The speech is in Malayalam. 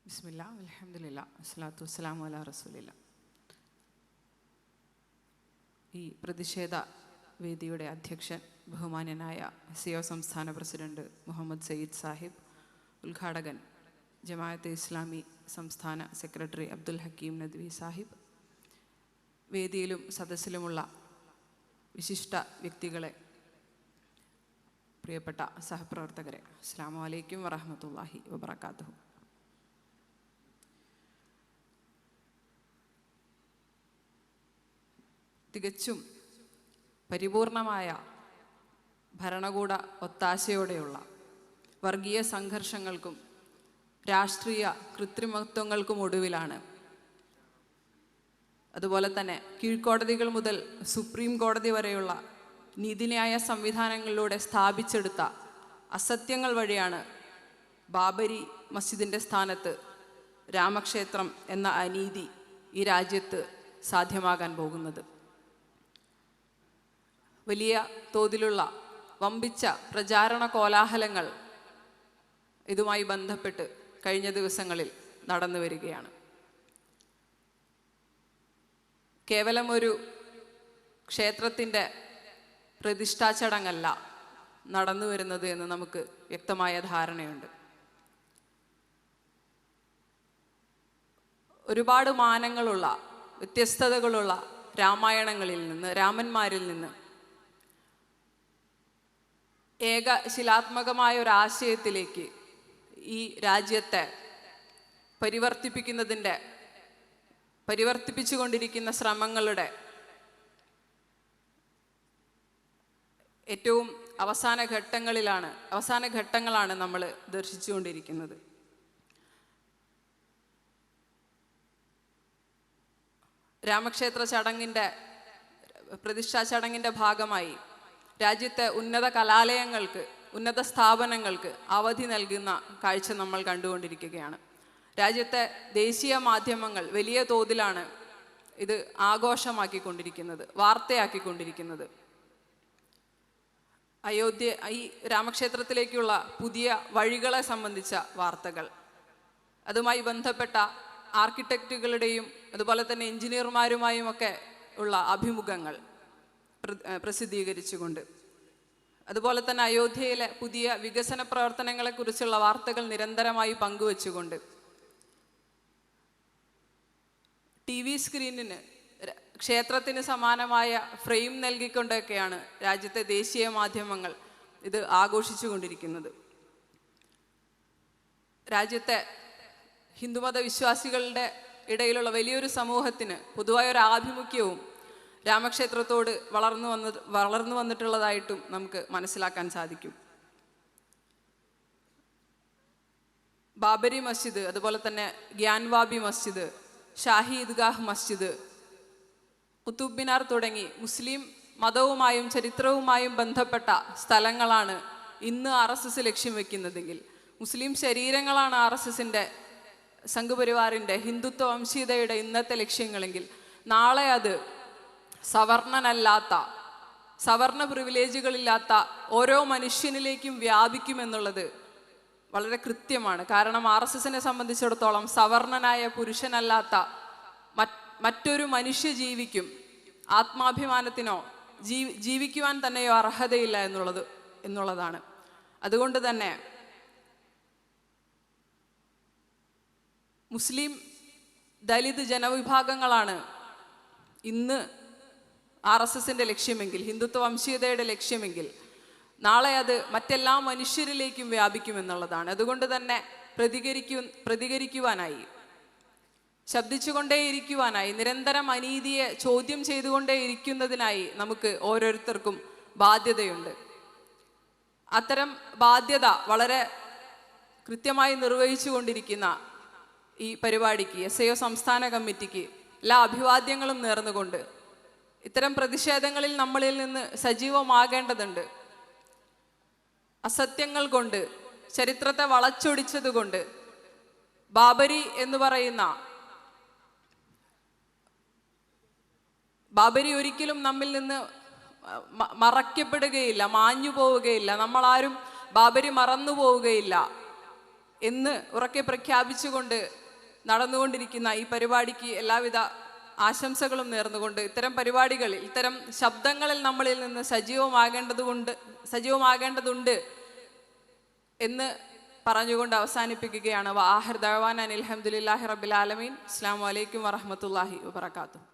ബിസ്മില്ലാ അൽഹംദുലില്ലാ അസ്സലാത്തു വസ്സലാമു അലാ റസൂലില്ലാ. ഈ പ്രതിഷേധ വേദിയുടെ അധ്യക്ഷൻ ബഹുമാന്യനായ സിഒ സംസ്ഥാന പ്രസിഡന്റ് മുഹമ്മദ് സയ്യിദ് സാഹിബ്, ഉദ്ഘാടകൻ ജമാഅത്തെ ഇസ്ലാമി സംസ്ഥാന സെക്രട്ടറി അബ്ദുൽ ഹക്കീം നദ്വി സാഹിബ്, വേദിയിലും സദസ്സിലുമുള്ള വിശിഷ്ട വ്യക്തികളെ, പ്രിയപ്പെട്ട സഹപ്രവർത്തകരെ, അസ്സലാമു അലൈക്കും വറഹ്മത്തുള്ളാഹി വബറകാതുഹു. തികച്ചും പരിപൂർണമായ ഭരണകൂട ഒത്താശയോടെയുള്ള വർഗീയ സംഘർഷങ്ങൾക്കും രാഷ്ട്രീയ കൃത്രിമത്വങ്ങൾക്കും ഒടുവിലാണ്, അതുപോലെ തന്നെ കീഴ്ക്കോടതികൾ മുതൽ സുപ്രീം കോടതി വരെയുള്ള നീതിന്യായ സംവിധാനങ്ങളിലൂടെ സ്ഥാപിച്ചെടുത്ത അസത്യങ്ങൾ വഴിയാണ് ബാബരി മസ്ജിദിൻ്റെ സ്ഥാനത്ത് രാമക്ഷേത്രം എന്ന അനീതി ഈ രാജ്യത്ത് സാധ്യമാകാൻ പോകുന്നത്. വലിയ തോതിലുള്ള വമ്പിച്ച പ്രചാരണ കോലാഹലങ്ങൾ ഇതുമായി ബന്ധപ്പെട്ട് കഴിഞ്ഞ ദിവസങ്ങളിൽ നടന്നു വരികയാണ്. കേവലം ഒരു ക്ഷേത്രത്തിൻ്റെ പ്രതിഷ്ഠാ ചടങ്ങല്ല നടന്നു വരുന്നത് എന്ന് നമുക്ക് വ്യക്തമായ ധാരണയുണ്ട്. ഒരുപാട് മാനങ്ങളുള്ള, വ്യത്യസ്തതകളുള്ള രാമായണങ്ങളിൽ നിന്ന്, രാമന്മാരിൽ നിന്ന് ഏകശിലാത്മകമായ ഒരാശയത്തിലേക്ക് ഈ രാജ്യത്തെ പരിവർത്തിപ്പിച്ചുകൊണ്ടിരിക്കുന്ന ശ്രമങ്ങളുടെ ഏറ്റവും അവസാന ഘട്ടങ്ങളാണ് നമ്മൾ ദർശിച്ചുകൊണ്ടിരിക്കുന്നത്. രാമക്ഷേത്ര പ്രതിഷ്ഠാ ചടങ്ങിൻ്റെ ഭാഗമായി രാജ്യത്തെ ഉന്നത കലാലയങ്ങൾക്ക്, ഉന്നത സ്ഥാപനങ്ങൾക്ക് അവധി നൽകുന്ന കാഴ്ച നമ്മൾ കണ്ടുകൊണ്ടിരിക്കുകയാണ്. രാജ്യത്തെ ദേശീയ മാധ്യമങ്ങൾ വലിയ തോതിലാണ് ഇത് ആഘോഷമാക്കിക്കൊണ്ടിരിക്കുന്നത്, വാർത്തയാക്കിക്കൊണ്ടിരിക്കുന്നത്. ഈ രാമക്ഷേത്രത്തിലേക്കുള്ള പുതിയ വഴികളെ സംബന്ധിച്ച വാർത്തകൾ, അതുമായി ബന്ധപ്പെട്ട ആർക്കിടെക്റ്റുകളുടെയും അതുപോലെ തന്നെ എഞ്ചിനീയർമാരുമായും ഒക്കെ ഉള്ള അഭിമുഖങ്ങൾ പ്രസിദ്ധീകരിച്ചുകൊണ്ട്, അതുപോലെ തന്നെ അയോധ്യയിലെ പുതിയ വികസന പ്രവർത്തനങ്ങളെക്കുറിച്ചുള്ള വാർത്തകൾ നിരന്തരമായി പങ്കുവച്ചുകൊണ്ട്, TV സ്ക്രീനിന് ക്ഷേത്രത്തിന് സമാനമായ ഫ്രെയിം നൽകിക്കൊണ്ടൊക്കെയാണ് രാജ്യത്തെ ദേശീയ മാധ്യമങ്ങൾ ഇത് ആഘോഷിച്ചുകൊണ്ടിരിക്കുന്നത്. രാജ്യത്തെ ഹിന്ദുമത വിശ്വാസികളുടെ ഇടയിലുള്ള വലിയൊരു സമൂഹത്തിന് പൊതുവായ ഒരു ആഭിമുഖ്യവും രാമക്ഷേത്രത്തോട് വളർന്നു വന്നിട്ടുള്ളതായിട്ടും നമുക്ക് മനസ്സിലാക്കാൻ സാധിക്കും. ബാബരി മസ്ജിദ്, അതുപോലെ തന്നെ ഗ്യാൻവാബി മസ്ജിദ്, ഷാഹി ഈദ്ഗാഹ് മസ്ജിദ്, കുത്തുബ് മിനാർ തുടങ്ങി മുസ്ലിം മതവുമായും ചരിത്രവുമായും ബന്ധപ്പെട്ട സ്ഥലങ്ങളാണ് ഇന്ന് RSS ലക്ഷ്യം വെക്കുന്നതെങ്കിൽ, മുസ്ലിം ശരീരങ്ങളാണ് RSSൻ്റെ സംഘപരിവാറിൻ്റെ ഹിന്ദുത്വ വംശീയതയുടെ ഇന്നത്തെ ലക്ഷ്യങ്ങളെങ്കിൽ, നാളെ അത് സവർണ പ്രിവിലേജുകളില്ലാത്ത ഓരോ മനുഷ്യനിലേക്കും വ്യാപിക്കുമെന്നുള്ളത് വളരെ കൃത്യമാണ്. കാരണം RSSനെ സംബന്ധിച്ചിടത്തോളം സവർണനായ പുരുഷനല്ലാത്ത മറ്റൊരു മനുഷ്യജീവിക്കും ആത്മാഭിമാനത്തിനോ ജീവിക്കുവാൻ തന്നെയോ അർഹതയില്ല എന്നുള്ളതാണ്. അതുകൊണ്ട് തന്നെ മുസ്ലിം ദലിത് ജനവിഭാഗങ്ങളാണ് ഇന്ന് RSSൻ്റെ ലക്ഷ്യമെങ്കിൽ, ഹിന്ദുത്വ വംശീയതയുടെ ലക്ഷ്യമെങ്കിൽ, നാളെ അത് മറ്റെല്ലാ മനുഷ്യരിലേക്കും വ്യാപിക്കുമെന്നുള്ളതാണ്. അതുകൊണ്ട് തന്നെ പ്രതികരിക്കുവാനായി, ശബ്ദിച്ചുകൊണ്ടേയിരിക്കുവാനായി, നിരന്തരം അനീതിയെ ചോദ്യം ചെയ്തുകൊണ്ടേയിരിക്കുന്നതിനായി നമുക്ക് ഓരോരുത്തർക്കും ബാധ്യതയുണ്ട്. അത്തരം ബാധ്യത വളരെ കൃത്യമായി നിർവഹിച്ചു കൊണ്ടിരിക്കുന്ന ഈ പരിപാടിക്ക്, SIO സംസ്ഥാന കമ്മിറ്റിക്ക് എല്ലാ അഭിവാദ്യങ്ങളും നേർന്നുകൊണ്ട്, ഇത്തരം പ്രതിഷേധങ്ങളിൽ നമ്മളിൽ നിന്ന് സജീവമാകേണ്ടതുണ്ട്. അസത്യങ്ങൾ കൊണ്ട്, ചരിത്രത്തെ വളച്ചൊടിച്ചതുകൊണ്ട്, ബാബരി ഒരിക്കലും നമ്മിൽ നിന്ന് മറയ്ക്കപ്പെടുകയില്ല, മാഞ്ഞു പോവുകയില്ല. നമ്മളാരും ബാബരി മറന്നു പോവുകയില്ല. എന്ന് ഉറക്കെ പ്രഖ്യാപിച്ചുകൊണ്ട് നടന്നുകൊണ്ടിരിക്കുന്ന ഈ പരിപാടിക്ക് എല്ലാവിധ ആശംസകളും നേർന്നുകൊണ്ട് ഇത്തരം പരിപാടികളിൽ, ഇത്തരം ശബ്ദങ്ങളിൽ നമ്മളിൽ നിന്ന് സജീവമാകേണ്ടതുണ്ട് എന്ന് പറഞ്ഞുകൊണ്ട് അവസാനിപ്പിക്കുകയാണ്. വആഖിറു ദഅ്വാനാ അനിൽ ഹംദുലില്ലാഹി റബ്ബിൽ ആലമീൻ. അസ്സലാമു അലൈക്കും വറഹ്മത്തുള്ളാഹി വബറകാതുഹു.